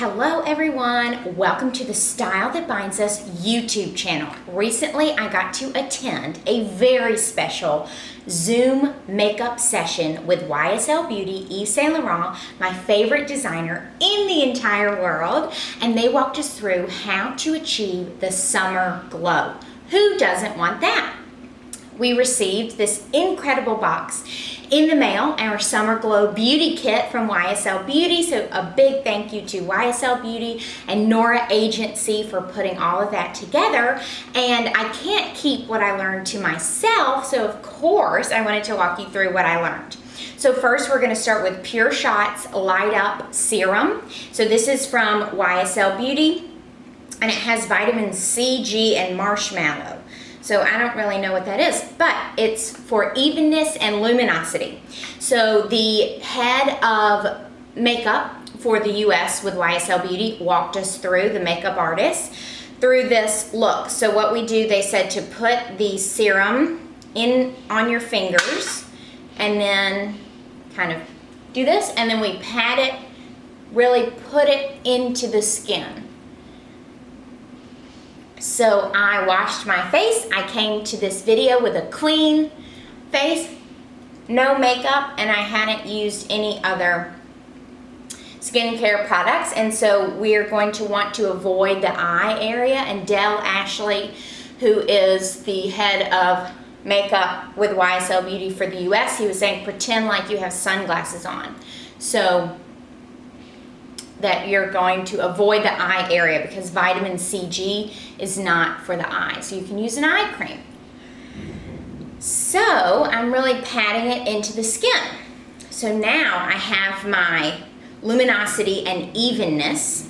Hello everyone, welcome to the Style That Binds Us YouTube channel. Recently I got to attend a very special Zoom makeup session with YSL Beauty, Yves Saint Laurent, my favorite designer in the entire world, and they walked us through how to achieve the summer glow. Who doesn't want that? We received this incredible box in the mail, our Summer Glow Beauty Kit from YSL Beauty. So a big thank you to YSL Beauty and Nora Agency for putting all of that together. And I can't keep what I learned to myself, so of course I wanted to walk you through what I learned. So first we're going to start with Pure Shots Light Up Serum. So this is from YSL Beauty, and it has vitamin C, G, and marshmallow. So I don't really know what that is, but it's for evenness and luminosity. So the head of makeup for the US with YSL Beauty walked us through, the makeup artist, through this look. So what we do, they said to put the serum in on your fingers and then kind of do this, and then we pat it, really put it into the skin. So I washed my face. I came to this video with a clean face, no makeup, and I hadn't used any other skincare products. And so we're going to want to avoid the eye area. And Del Ashley, who is the head of makeup with YSL Beauty for the US, he was saying pretend like you have sunglasses on. So that you're going to avoid the eye area because vitamin C, G is not for the eye. So you can use an eye cream. So I'm really patting it into the skin. So now I have my luminosity and evenness.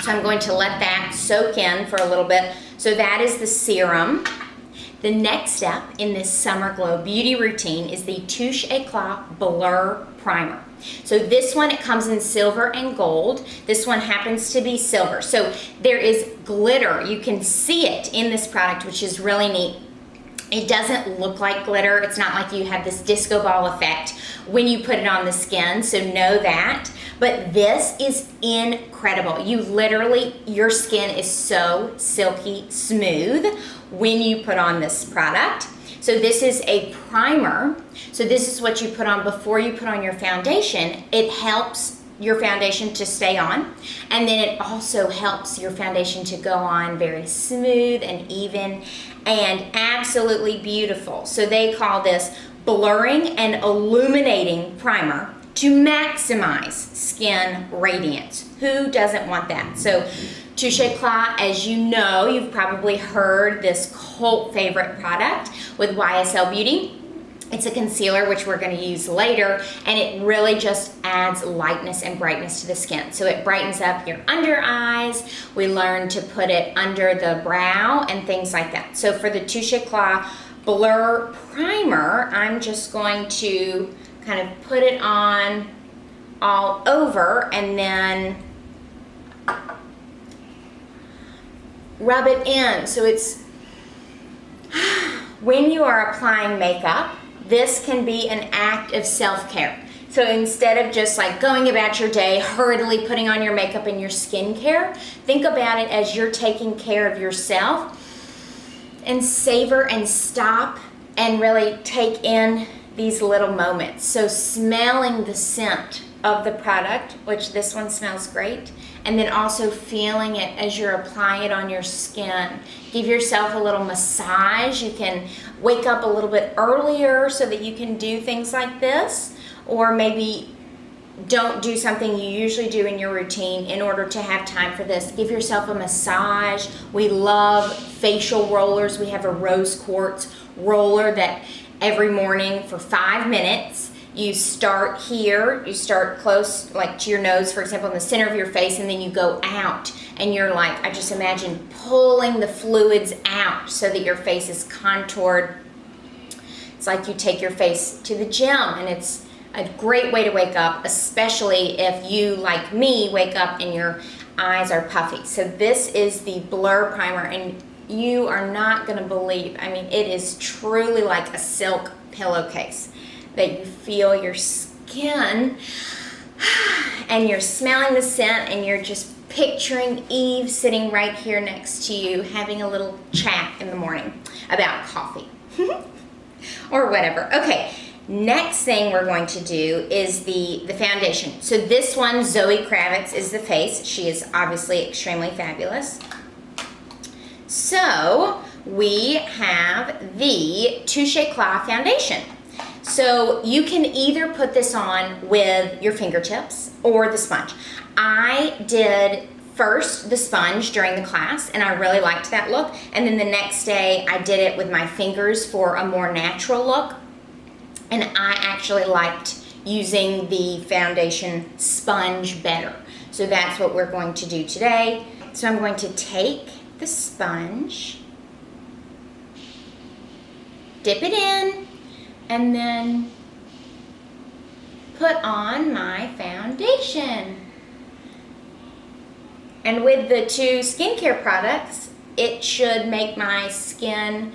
So I'm going to let that soak in for a little bit. So that is the serum. The next step in this Summer Glow Beauty routine is the Touche Eclat Blur Primer. So this one, it comes in silver and gold. This one happens to be silver. So there is glitter. You can see it in this product, which is really neat. It doesn't look like glitter. It's not like you have this disco ball effect when you put it on the skin, so know that. But this is incredible. You literally, your skin is so silky smooth when you put on this product. So this is a primer. So this is what you put on before you put on your foundation. It helps your foundation to stay on, and then it also helps your foundation to go on very smooth and even and absolutely beautiful. So they call this blurring and illuminating primer to maximize skin radiance. Who doesn't want that? So Touche Eclat, as you know, you've probably heard this cult favorite product with YSL Beauty. It's a concealer, which we're going to use later, and it really just adds lightness and brightness to the skin. So it brightens up your under eyes. We learned to put it under the brow and things like that. So for the Touche Eclat Blur Primer, I'm just going to kind of put it on all over and then rub it in. So it's, when you are applying makeup, this can be an act of self-care. So instead of just like going about your day, hurriedly putting on your makeup and your skincare, think about it as you're taking care of yourself, and savor and stop and really take in these little moments. So smelling the scent of the product, which this one smells great, and then also feeling it as you're applying it on your skin. Give yourself a little massage. You can wake up a little bit earlier so that you can do things like this, or maybe don't do something you usually do in your routine in order to have time for this. Give yourself a massage. We love facial rollers. We have a rose quartz roller that every morning for 5 minutes, you start here, you start close like to your nose, for example, in the center of your face, and then you go out and you're like, I just imagine pulling the fluids out so that your face is contoured. It's like you take your face to the gym, and it's a great way to wake up, especially if you, like me, wake up and your eyes are puffy. So this is the Blur Primer, and you are not gonna believe, I mean, it is truly like a silk pillowcase that you feel your skin and you're smelling the scent and you're just picturing Eve sitting right here next to you having a little chat in the morning about coffee or whatever. Okay, next thing we're going to do is the foundation. So this one, Zoe Kravitz, is the face. She is obviously extremely fabulous. So we have the Touche Eclat foundation. So you can either put this on with your fingertips or the sponge. I did first the sponge during the class and I really liked that look, and then the next day I did it with my fingers for a more natural look, and I actually liked using the foundation sponge better. So that's what we're going to do today. So I'm going to take the sponge, dip it in, and then put on my foundation. And with the two skincare products, it should make my skin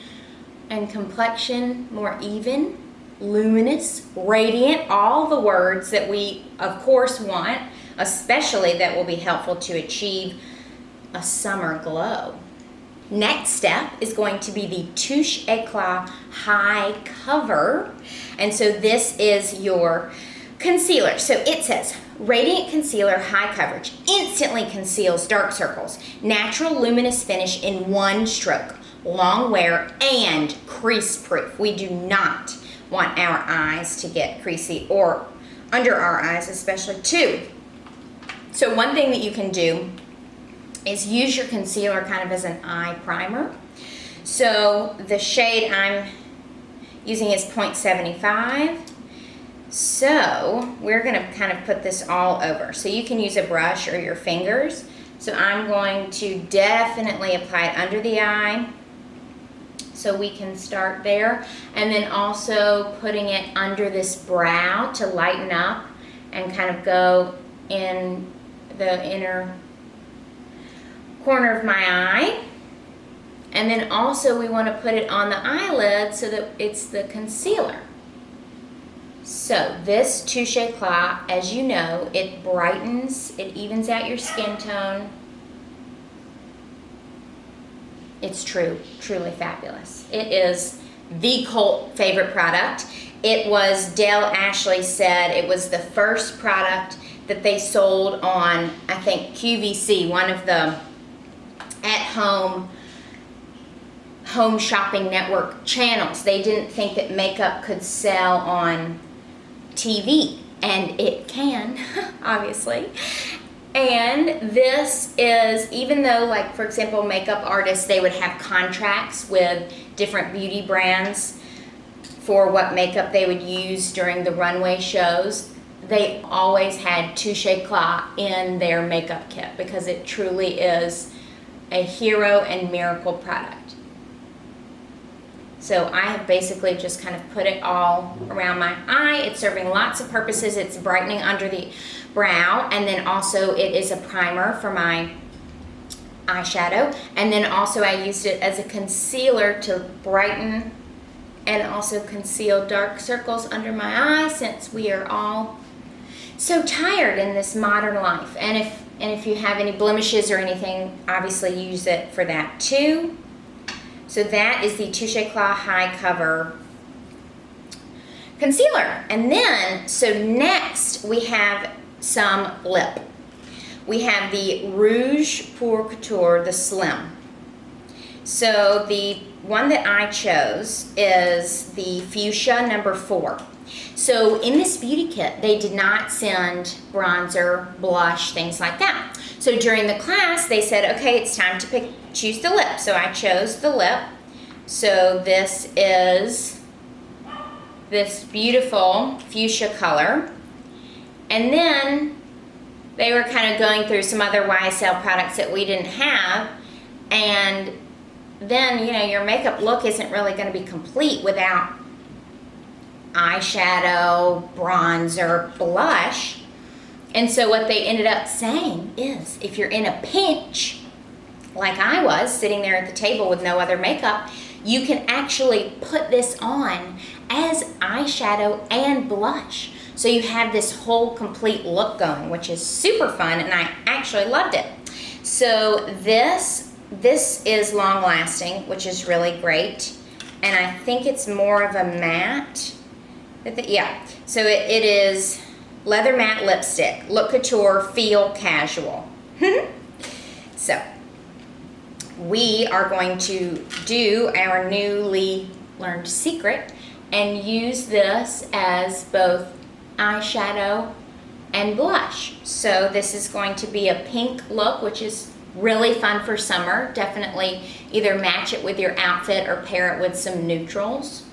and complexion more even, luminous, radiant, all the words that we of course want, especially that will be helpful to achieve a summer glow. Next step is going to be the Touche Eclat High Cover. And so this is your concealer. So it says, Radiant Concealer High Coverage instantly conceals dark circles. Natural luminous finish in one stroke. Long wear and crease proof. We do not want our eyes to get creasy, or under our eyes especially too. So one thing that you can do is use your concealer kind of as an eye primer. So the shade I'm using is 0.75. So we're gonna kind of put this all over. So you can use a brush or your fingers. So I'm going to definitely apply it under the eye. So we can start there. And then also putting it under this brow to lighten up and kind of go in the inner corner of my eye. And then also we want to put it on the eyelid so that it's the concealer. So this Touche Eclat, as you know, it brightens, it evens out your skin tone. It's truly fabulous. It is the cult favorite product. It was, Dale Ashley said, it was the first product that they sold on, I think, QVC, one of the at-home shopping network channels. They didn't think that makeup could sell on TV, and it can, obviously. And this is, even though, like, for example, makeup artists, they would have contracts with different beauty brands for what makeup they would use during the runway shows, they always had Touche Eclat in their makeup kit because it truly is a hero and miracle product. So I have basically just kind of put it all around my eye. It's serving lots of purposes. It's brightening under the brow, and then also it is a primer for my eyeshadow. And then also I used it as a concealer to brighten and also conceal dark circles under my eyes, since we are all so tired in this modern life. And if you have any blemishes or anything, obviously use it for that too. So that is the Touche Eclat High Cover Concealer. And then, so next we have some lip. We have the Rouge pour Couture, the Slim. So the one that I chose is the Fuchsia number 4. So in this beauty kit, they did not send bronzer, blush, things like that. So during the class, they said, okay, it's time to choose the lip. So I chose the lip. So this is this beautiful fuchsia color. And then they were kind of going through some other YSL products that we didn't have. And then, you know, your makeup look isn't really going to be complete without eyeshadow, bronzer, blush. And so what they ended up saying is, if you're in a pinch, like I was, sitting there at the table with no other makeup, you can actually put this on as eyeshadow and blush. So you have this whole complete look going, which is super fun, and I actually loved it. So this is long lasting, which is really great. And I think it's more of a matte. Yeah, so it is leather matte lipstick. Look couture, feel casual. So we are going to do our newly learned secret and use this as both eyeshadow and blush. So this is going to be a pink look, which is really fun for summer. Definitely either match it with your outfit or pair it with some neutrals.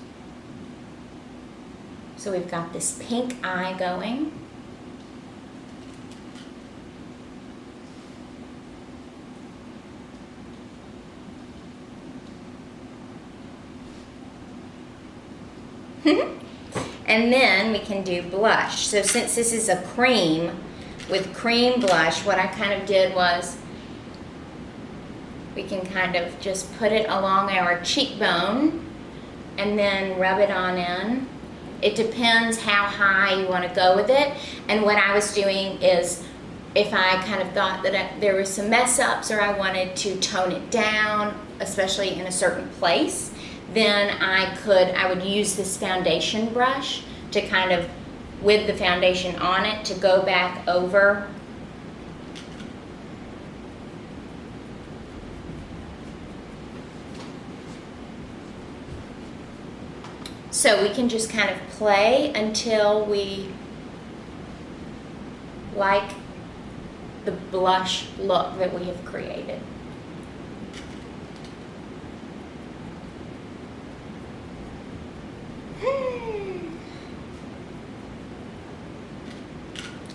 So we've got this pink eye going. And then we can do blush. So since this is a cream with cream blush, what I kind of did was we can kind of just put it along our cheekbone and then rub it on in. It depends how high you want to go with it. And what I was doing is, if I kind of thought that there was some mess ups or I wanted to tone it down, especially in a certain place, then I would use this foundation brush to kind of, with the foundation on it, to go back over. So we can just kind of play until we like the blush look that we have created.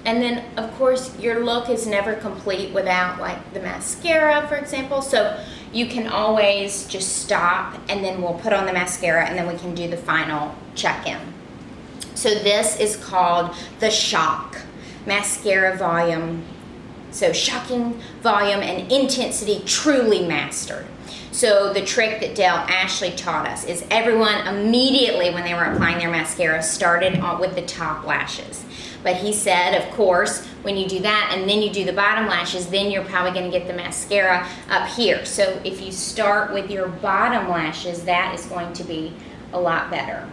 And then, of course, your look is never complete without, like, the mascara, for example. So you can always just stop, and then we'll put on the mascara, and then we can do the final check-in. So this is called The Shock Mascara Volume. So shocking volume and intensity truly mastered. So the trick that Dale Ashley taught us is everyone immediately when they were applying their mascara started with the top lashes. But he said, of course, when you do that and then you do the bottom lashes, then you're probably going to get the mascara up here. So if you start with your bottom lashes, that is going to be a lot better.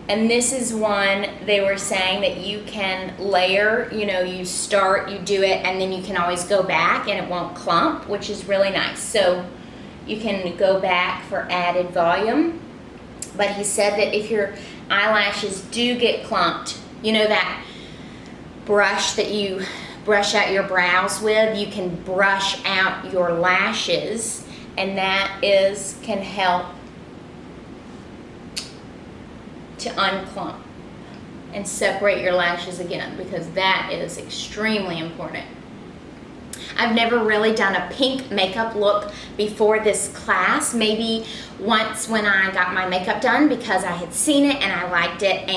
And this is one they were saying that you can layer, you know, you start, you do it, and then you can always go back and it won't clump, which is really nice. So you can go back for added volume. But he said that if your eyelashes do get clumped, you know that brush that you brush out your brows with, you can brush out your lashes, and that can help to unclump and separate your lashes again, because that is extremely important. I've never really done a pink makeup look before this class. Maybe once when I got my makeup done because I had seen it and I liked it,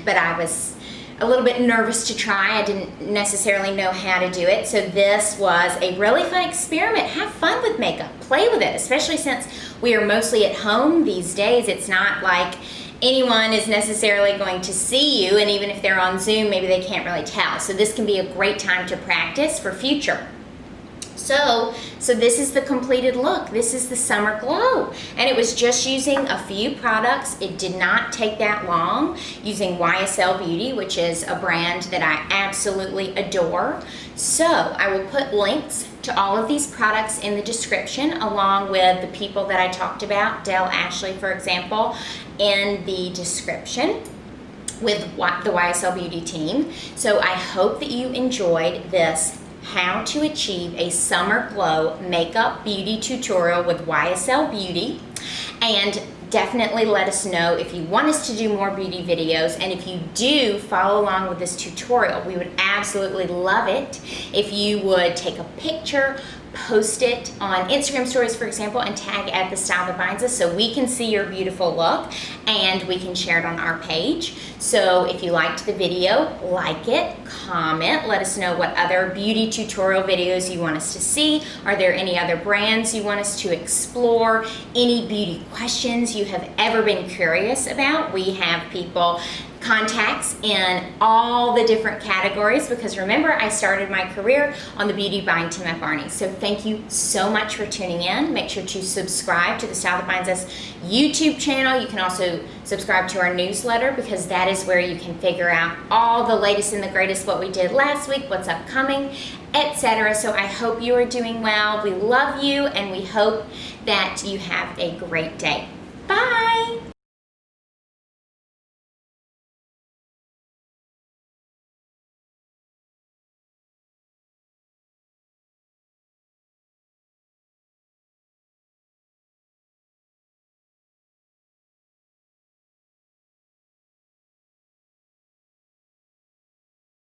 but I was a little bit nervous to try. I didn't necessarily know how to do it. So this was a really fun experiment. Have fun with makeup. Play with it, especially since we are mostly at home these days. It's not like anyone is necessarily going to see you, and even if they're on Zoom, maybe they can't really tell. So this can be a great time to practice for future. So this is the completed look. This is the summer glow. And it was just using a few products. It did not take that long, using YSL Beauty, which is a brand that I absolutely adore. So I will put links to all of these products in the description, along with the people that I talked about, Dale Ashley, for example, in the description with the YSL Beauty team. So I hope that you enjoyed this How to Achieve a Summer Glow Makeup Beauty tutorial with YSL Beauty. And definitely let us know if you want us to do more beauty videos, and if you do follow along with this tutorial, we would absolutely love it if you would take a picture, post it on Instagram stories, for example, and tag at The Style That Binds Us so we can see your beautiful look and we can share it on our page. So if you liked the video, like it, comment, let us know what other beauty tutorial videos you want us to see. Are there any other brands you want us to explore? Any beauty questions you have ever been curious about? We have people contacts in all the different categories, because remember, I started my career on the beauty buying team at Barney. So thank you so much for tuning in. Make sure to subscribe to the Style That Binds Us YouTube channel. You can also subscribe to our newsletter, because that is where you can figure out all the latest and the greatest, what we did last week, what's upcoming, etc. So I hope you are doing well. We love you, and we hope that you have a great day. Bye.